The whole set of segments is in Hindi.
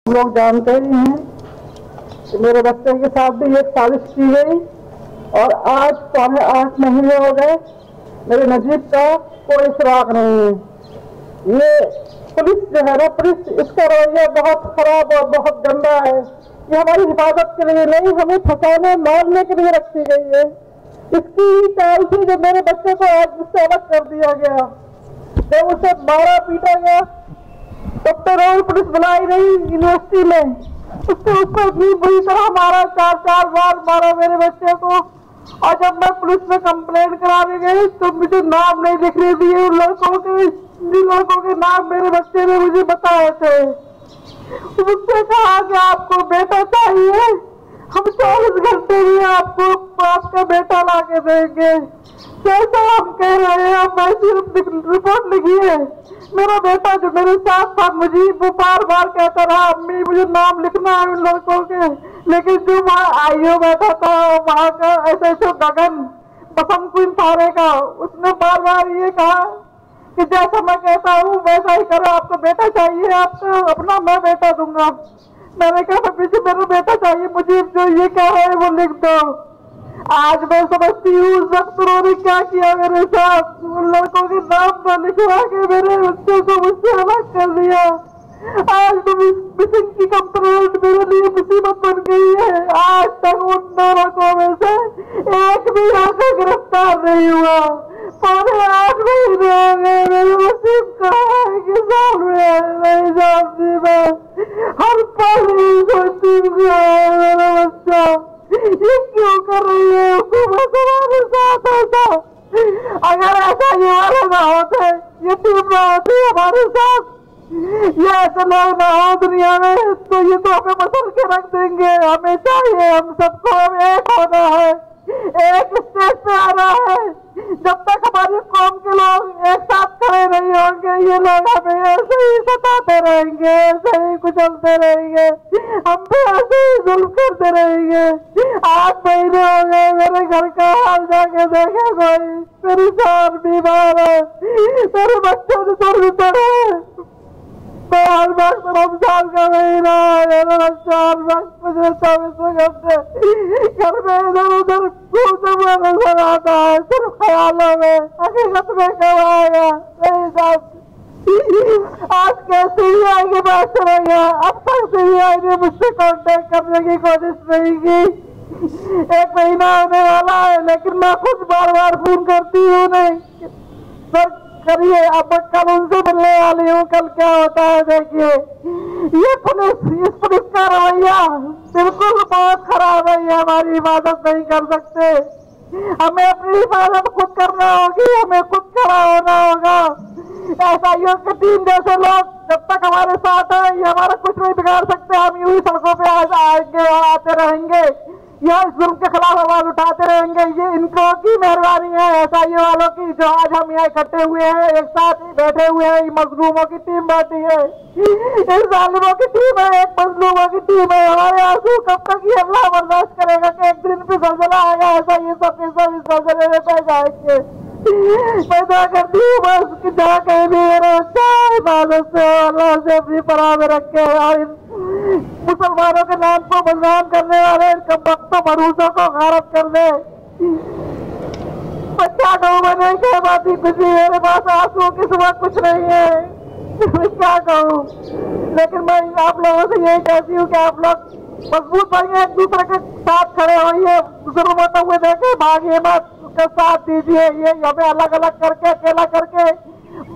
हम लोग जानते ही हैं कि मेरे बच्चे के साथ भी एक साजिश की गई और आज 8.5 महीने हो गए, मेरे नजीब का कोई सुराग नहीं है। ये पुलिस जो है ना, पुलिस इसका रवैया बहुत खराब और बहुत गंदा है। ये हमारी हिफाजत के लिए नहीं, हमें फंसाने मारने के लिए रखी गई है। इसकी चाल थी जो मेरे बच्चे को आज मुझसे अलग कर दिया गया, जब उसे मारा पीटा गया तब तो रोज पुलिस बुलाई गई यूनिवर्सिटी में, उसको इतनी बुरी तरह मारा, 4 बार मारा मेरे बच्चे को। और जब मैं पुलिस में कंप्लेंट कराने गई तो मुझे नाम नहीं लिखने दिए उन लड़कों के, जिन लड़कों के नाम मेरे बच्चे ने मुझे बताए थे। मुझसे कहा कि आपको बेटा चाहिए, हम 24 घंटे में आपको आपका बेटा ला के देंगे। जैसा हम कह रहे हैं वैसी रिपोर्ट लिखी है। मेरा बेटा जो मेरे साथ था मुजीब, वो बार बार कहता रहा अम्मी मुझे नाम लिखना है उन लड़कों के, लेकिन जो वहाँ आईओ बैठा था वहाँ का SHO गगन बसंत कुंज थाने का, उसने बार बार ये कहा कि जैसा मैं कहता हूँ वैसा ही करो, आपको बेटा चाहिए, आपको अपना मैं बेटा दूंगा। मैंने कहा पीछे मेरा बेटा चाहिए, मुजीब जो ये कह रहे हैं वो लिख दो। आज मैं समझती हूँ उस वक्त उन्होंने क्या किया मेरे साथ, उन लड़कों के नाम पर लिखवा के मेरे बच्चे को मुझसे अलग कर दिया। आज तो मिसिंग की कंप्लेंट मेरे लिए मुसीबत बन गई है। आज तक उन 2 लड़कों में से एक भी आकर गिरफ्तार नहीं हुआ। 8.5 महीने हो गए, मेरे नसीब कहाँ है कि साल में नहीं जानती मैं, हर पल नहीं सोचती मेरा बच्चा ये क्यों कर रही है हुकूमत हमारे साथ ऐसा। अगर ऐसा ये वाले ना होते, ये टीम ना होती हमारे साथ, ये ऐसे लोग ना हो दुनिया में, तो ये तो हमें मसल के रख देंगे। हमें चाहिए, हम सबको एक होना है, एक स्टेज पे आना है। जब तक हमारी कौम के लोग एक साथ खड़े नहीं होंगे, ये लोग हमें ऐसे ही सताते रहेंगे, ऐसे ही कुचलते रहेंगे, हम पे ऐसे ही जुल्म करते रहेंगे। 8 महीने हो गए, मेरे घर का हाल जाके देखे कोई, मेरी जान बीमार है, मेरे बच्चे तो दर्द है। हर वक्त रमजान का महीना है, मेरा रमजान वक्त मुझे 24 घंटे घर में इधर उधर घूमते हुए नजर आता है, सिर्फ ख्यालों में। हकीकत में कब आएगा नहीं जानती। आज कैसे ही आएंगे बात करेंगे, अब तक से ही आएंगे, मुझसे कांटेक्ट करने की कोशिश नहीं की। 1 महीना होने वाला है, लेकिन मैं खुद बार बार फोन करती हूँ, नहीं सर करिए, अब कल उनसे मिलने वाली हूँ, कल क्या होता है देखिए। ये पुलिस, इस पुलिस का रवैया बिल्कुल बहुत खराब है, ये हमारी हिफाजत नहीं कर सकते। हमें अपनी हिफाजत खुद करना होगी, हमें खुद खड़ा होना होगा। SIO की टीम जैसे लोग जब तक हमारे साथ है, ये हमारा कुछ नहीं बिगाड़ सकते। हम यूं ही सड़कों पे आएंगे और आते रहेंगे, यह इस जुल्म के खिलाफ आवाज उठाते रहेंगे। ये इनको की मेहरबानी है, SIO वालों की, जो आज हम यहाँ इकट्ठे हुए हैं, एक साथ ही बैठे हुए हैं। ये मजलूमों की टीम बैठी है, इस जालिमों की टीम है, एक मजलूमों की टीम है। हमारे आंसू कब तक ये अल्लाह बर्दाश्त करेगा कि एक दिन भी जलजला आएगा, ऐसा ये सब इस जलजले में पै जाएंगे। मैं दुआ करती हूँ बस कि जहाँ कहीं भी मेरा बच्चा हिफाजत से अल्लाह से अपनी पनाह में रखे, और मुसलमानों के नाम को बदनाम करने वाले इन कमबख्तों मरूसों को गारत कर दे। बच्चा डूबने के बाद ही कुछ भी, मेरे पास आंसू की सिवा कुछ नहीं है, मैं क्या कहूँ। लेकिन मैं आप लोगों से यही कहती हूँ कि आप लोग मजबूत बनिए, एक दूसरे के साथ खड़े होइए, जुल्म होते हुए देखे भागिए मत, उसका साथ दीजिए। ये हमें अलग अलग करके, अकेला करके,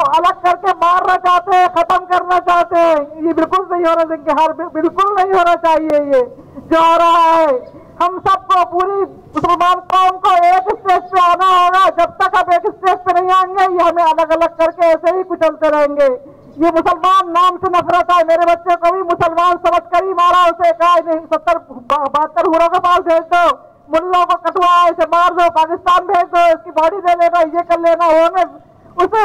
अलग करके मारना चाहते हैं, खत्म करना चाहते हैं, ये बिल्कुल नहीं होना चाहिए, बिल्कुल नहीं होना चाहिए। ये जो हो रहा है, हम सबको, पूरी मुसलमान कौम को एक स्टेज पे आना होगा। जब तक आप एक स्टेज पे नहीं आएंगे, ये हमें अलग अलग करके ऐसे ही कुचलते रहेंगे। ये मुसलमान नाम से नफरत है, मेरे बच्चे को भी मुसलमान समझ कर ही मारा, उसे कहा नहीं 70-72 हुरों का माल भेज दो, मुल्लों को कटवा इसे मार दो, पाकिस्तान भेज दो, इसकी बॉडी दे लेना, ये कर लेना। उन्होंने उसे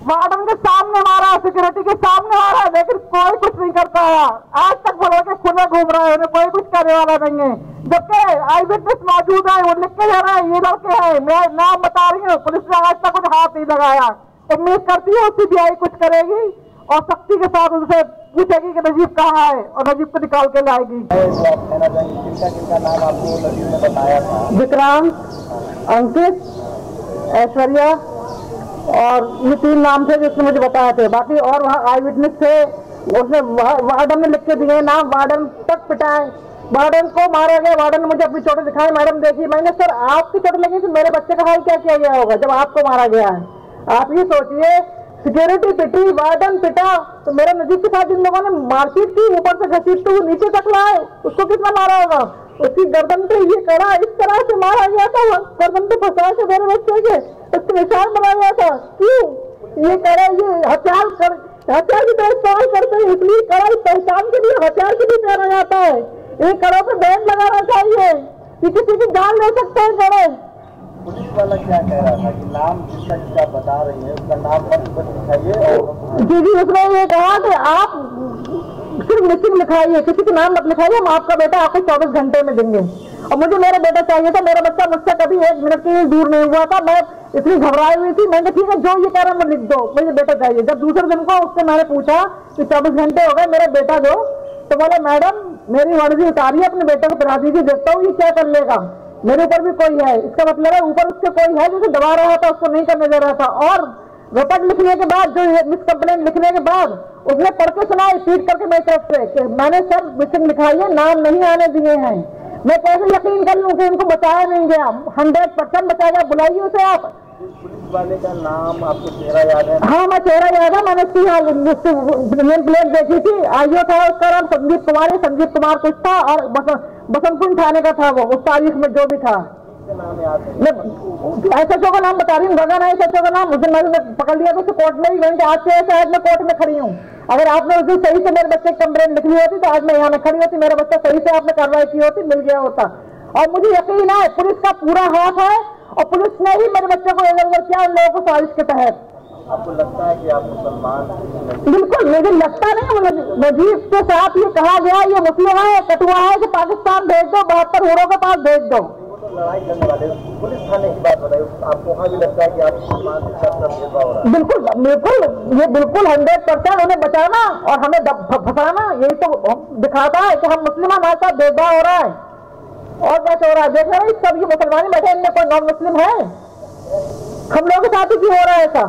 वार्डन के सामने मारा, सिक्योरिटी के सामने मारा, लेकिन कोई कुछ नहीं करता है। आज तक वो लड़के खुले घूम रहे हैं, उन्हें कोई कुछ करने वाला नहीं है। जबकि आई विटनेस मौजूद है, वो लिख के जा रहा है ये लड़के हैं, मैं नाम बता रही हूँ, पुलिस ने आज तक कुछ हाथ नहीं लगाया। उम्मीद करती हूँ CBI कुछ करेगी और सख्ती के साथ उनसे पूछेगी कि नजीब कहाँ है और नजीब को निकाल के लाएगी। किनका नाम आपको नजीब ने बताया था? विक्रांत, अंकित, ऐश्वर्या और ये 3 नाम थे जिसने मुझे बताए थे। बाकी और वहाँ आई विटनेस थे, उसने वार्डन ने लिख के दिए नाम, वार्डन तक पिटाए, वार्डन को मारा गया, वार्डन ने मुझे अपनी चोटें दिखाई, मैडम देखिए। मैंने सर आपकी चोट लगी तो मेरे बच्चे का हाल क्या किया गया होगा जब आपको मारा गया है? आप ये सोचिए, सिक्योरिटी पिटी, वार्डन पिटा, तो मेरे नजीब के साथ जिन लोगों ने मारपीट की, ऊपर से घसीटते हुए नीचे तक लाए, उसको कितना मारा होगा? उसकी गर्दन पे ये कड़ा इस तरह से मारा गया था, गर्दन पे फंसा के मेरे बच्चे के उसके निशान बनाया गया था। क्यों? ये कड़ा, ये हथियार की तरह इस्तेमाल करते हैं, इसलिए कड़ा पहचान के लिए हथियार के लिए पहना जाता है। इन कड़ों पे बैंड लगाना चाहिए, ये किसी की जान ले सकते हैं कड़े। पुलिस वाला क्या कह रहा था कि नाम जिसका बता रही है उसका नाम मत दिखाइए? जी, उसने ये कहा कि आप सिर्फ मिसिंग लिखाइए, किसी के नाम मत लिखाइए, हम आपका बेटा आपको 24 घंटे में देंगे। और मुझे मेरा बेटा चाहिए था, मेरा बच्चा मुझसे कभी 1 मिनट के लिए दूर नहीं हुआ था। मैं इतनी घबराई हुई थी, मैंने ठीक है जो ये कह रहा है मैं लिख दो, मुझे बेटा चाहिए। जब दूसरे दिन को उससे मैंने पूछा कि 24 घंटे हो गए, मेरा बेटा दो, तो बोले मैडम मेरी वर्दी उतारिए, अपने बेटे को पिला दीजिए, देखता हूँ ये क्या कर लेगा, मेरे ऊपर भी कोई है। इसका मतलब है ऊपर उसके कोई है जिसे दबा रहा था, उसको नहीं करने दे रहा था। और रिपोर्ट लिखने के बाद, जो मिस कंप्लेंट लिखने के बाद उसने पढ़ के सुनाई ट्वीट करके मेरी तरफ से कि मैंने सर मिसिंग लिखाई है, नाम नहीं आने दिए हैं। मैं कैसे यकीन कर लूं कि इनको बचाया नहीं गया? 100% बचाया गया। बुलाइए उसे आप। पुलिस वाले का नाम आपको चेहरा याद है? हाँ, मैं चेहरा याद है, मैंने उसकी नेम प्लेट देखी थी। आईओ था उसका नाम संदीप कुमार है, संदीप कुमार कुछ था, और बसंतपुर थाने का था वो, उस तारीख में जो भी था। एसएचओ का नाम बता रही हूँ, गगन है एसएचओ का नाम। उस दिन मैंने पकड़ लिया तो कोर्ट में ही गई, आज से शायद मैं कोर्ट में खड़ी हूँ। अगर आपने उस दिन सही से मेरे बच्चे की कंप्लेंट लिखी होती तो आज मैं यहाँ में खड़ी होती, मेरा बच्चा सही से आपने कार्रवाई की होती, मिल गया होता। और मुझे यकीन है पुलिस का पूरा हाथ है, और पुलिस ने ही मेरे बच्चे को इधर किया उन लोगों को साजिश के तहत। आपको लगता है कि आप मुसलमान? बिल्कुल, मुझे लगता नहीं। नजीब के साथ ये कहा गया ये मुस्लिम है, कटुआ है, कि पाकिस्तान भेज दो, 72 हुरों के पास भेज दो। लड़ाई करने वाले पुलिस थाने की बात बताइए, आपको वहाँ भी लगता है कि आप मुसलमान के साथ भेदभाव हो रहा है? बिल्कुल बिल्कुल, ये बिल्कुल 100% उन्हें बचाना और हमें फंसाना, यही तो दिखाता है कि हम मुस्लिम, हमारे साथ भेदभाव हो रहा है। और क्या हो रहा है देख रहे हैं, सब ये मुसलमान बैठे, इनमें कोई नॉन मुस्लिम है? हम लोगों के साथ ही क्यों हो रहा है ऐसा?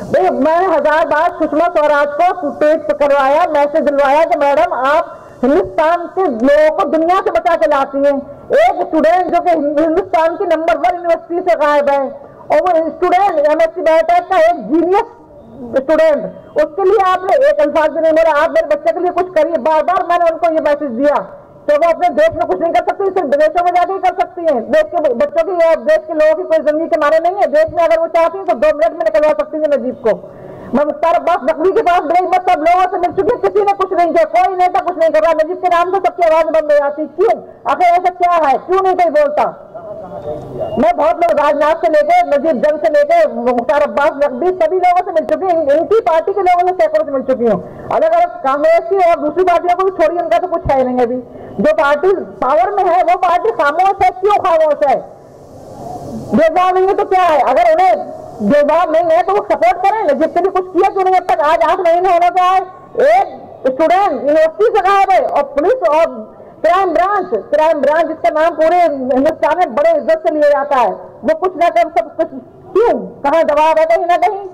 भाई मैंने 1000 बार सुषमा स्वराज को पेज करवाया, मैसेज दिलवाया कि मैडम आप हिंदुस्तान के लोगों को दुनिया से बचा के लाती हैं। एक स्टूडेंट जो कि हिंदुस्तान की नंबर 1 यूनिवर्सिटी से गायब है, और वो स्टूडेंट एमएससी बायोटेक का एक जीनियस स्टूडेंट, उसके लिए आपने एक अल्फाज भी नहीं बोला, आप मेरे बच्चे के लिए कुछ करिए। बार बार मैंने उनको ये मैसेज दिया। तो वो अपने देश में कुछ नहीं कर सकती, सिर्फ विदेशों में जाके ही कर सकती हैं। देश के बच्चों की और देश के लोगों की कोई जिंदगी के मारे नहीं है। देश में अगर वो चाहती है तो 2 मिनट में निकलवा सकती है नजीब को। मैं मुख्तार अब्बास नकवी के पास गई, मैं सब लोगों से मिल चुकी, किसी ने कुछ नहीं किया, कोई नेता कुछ नहीं कर रहा। नजीब के नाम से सबकी आवाज बंद हो जाती, क्यों? आखिर ऐसा क्या है, क्यों नहीं कोई बोलता? मैं बहुत लोग, राजनाथ से लेके नजीब जंग से लेके मुख्तार अब्बास नकवी, सभी लोगों से मिल चुकी हूँ। इनकी पार्टी के लोगों से सैकड़ों से मिल चुकी हूँ। अलग अलग कांग्रेस की और दूसरी पार्टियों को भी छोड़िए, उनका तो कुछ है नहीं। अभी जो पार्टी पावर में है वो पार्टी खामोश है। क्यों खामोश है? भेदभाव नहीं है तो क्या है? अगर उन्हें भेदभाव नहीं है तो वो सपोर्ट करें। नजीब के लिए कुछ किया क्यों नहीं अब तक? आज 8 महीने होने का है, एक स्टूडेंट यूनिवर्सिटी से गायब है, और पुलिस और क्राइम ब्रांच जिसका नाम पूरे हिंदुस्तान में बड़े इज्जत से लिया जाता है, वो कुछ ना कर सब कुछ। क्यों? कहाँ दबाव है? कहीं ना कहीं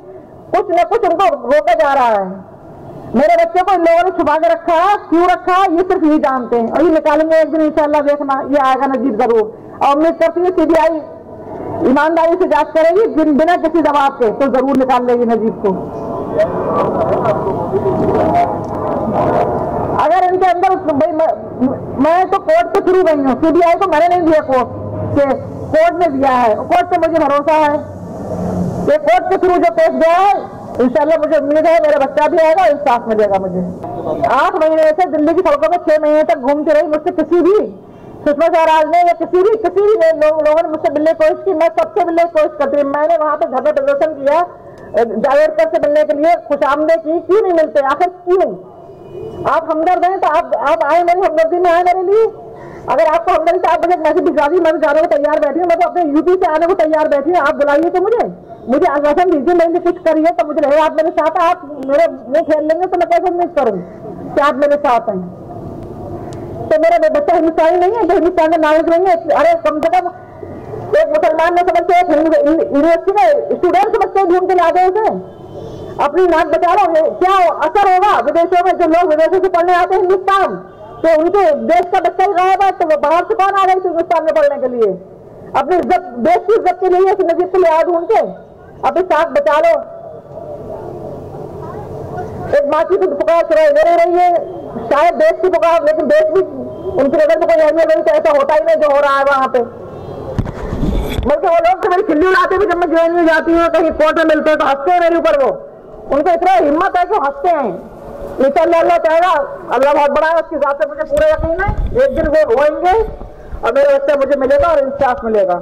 कुछ न कुछ उनको रोका जा रहा है। मेरे बच्चे को इन लोगों ने छुपा के रखा है, क्यों रखा है ये सिर्फ यही जानते हैं, और ये निकालेंगे एक दिन इंशाल्लाह, देखना ये आएगा नजीब जरूर। और उम्मीद करती है सीबीआई ईमानदारी से जांच करेगी, बिना किसी दबाव के, तो जरूर निकाल लेगी नजीब को। अगर इनके अंदर भाई मैं तो कोर्ट के थ्रू गई हूँ, सीबीआई को मैंने नहीं दिया कोर्ट ने दिया है, कोर्ट पे मुझे भरोसा है। ये कोर्ट के थ्रू जो केस गया है, इंशाल्लाह मुझे उम्मीद है मेरा बच्चा भी आएगा, इंसाफ मिलेगा मुझे। 8 महीने से दिल्ली की सड़कों में 6 महीने तक घूमती रही, मुझसे किसी भी सुषमा स्वराज ने या किसी भी लोगों ने मुझसे मिलने की कोशिश की, मैं सबसे मिलने की कोशिश करती हूँ। मैंने वहां पे धरना प्रदर्शन किया, जावेडकर से मिलने के लिए खुशामदे की, क्यों नहीं मिलते? आखिर क्यों? आप हमदर्द हैं तो आप आए, मेरी हमदर्दी में आए मेरे लिए। अगर आपको हमदर्दी से आप मुझे मैसेज भिजवा दी, मैं तो जाने को तैयार बैठी हूँ, मैं तो अपने यूपी से आने को तैयार बैठी हूँ। आप बुलाइए तो मुझे आश्वासन दीजिए, मैंने कुछ करिए तो मुझे रहे आप मेरे साथ। आप मेरे मुंह फेर लेंगे तो मैं कैसे उम्मीद करूँ कि आप मेरे साथ हैं। तो मेरा बच्चा हिंदुस्तानी नहीं है जो हिंदुस्तान का नागरिक नहीं है? अरे कम से कम एक मुसलमान ने समझते, यूनिवर्सिटी में स्टूडेंट समझते ढूंढ के ला दे उसे। अपनी नाक बचा लो। क्या असर होगा विदेशों में? जो लोग विदेशों से पढ़ने आते हैं हिंदुस्तान, तो उनके देश का बच्चा ही गायब है, तो बाहर से कौन आ गई थी हिंदुस्तान में पढ़ने के लिए? अपनी इज्जत, देश की इज्जत के लिए नजीब को ले आ ढूंढ के। अपनी साथ बचा लो। एक माँ की पुकार दे रही है, शायद देश की पुकार, लेकिन देश भी उनकी नजर में कोई अहमियत नहीं, तो ऐसा होता ही नहीं जो हो रहा है वहां पे। बल्कि वो लोग तो मेरी खिल्ली उड़ाते भी, जब मैं जेल में जाती हूँ कहीं कोर्ट में मिलते हैं तो हंसते हैं मेरे ऊपर। वो उनको इतना हिम्मत है कि हंसते हैं। इंशाअल्लाह अल्लाह चाहेगा, अल्लाह बहुत बड़ा है, उसकी जात से मुझे पूरा यकीन है एक दिन वो रोएंगे और मेरा बच्चा मुझे मिलेगा और इंसाफ मिलेगा।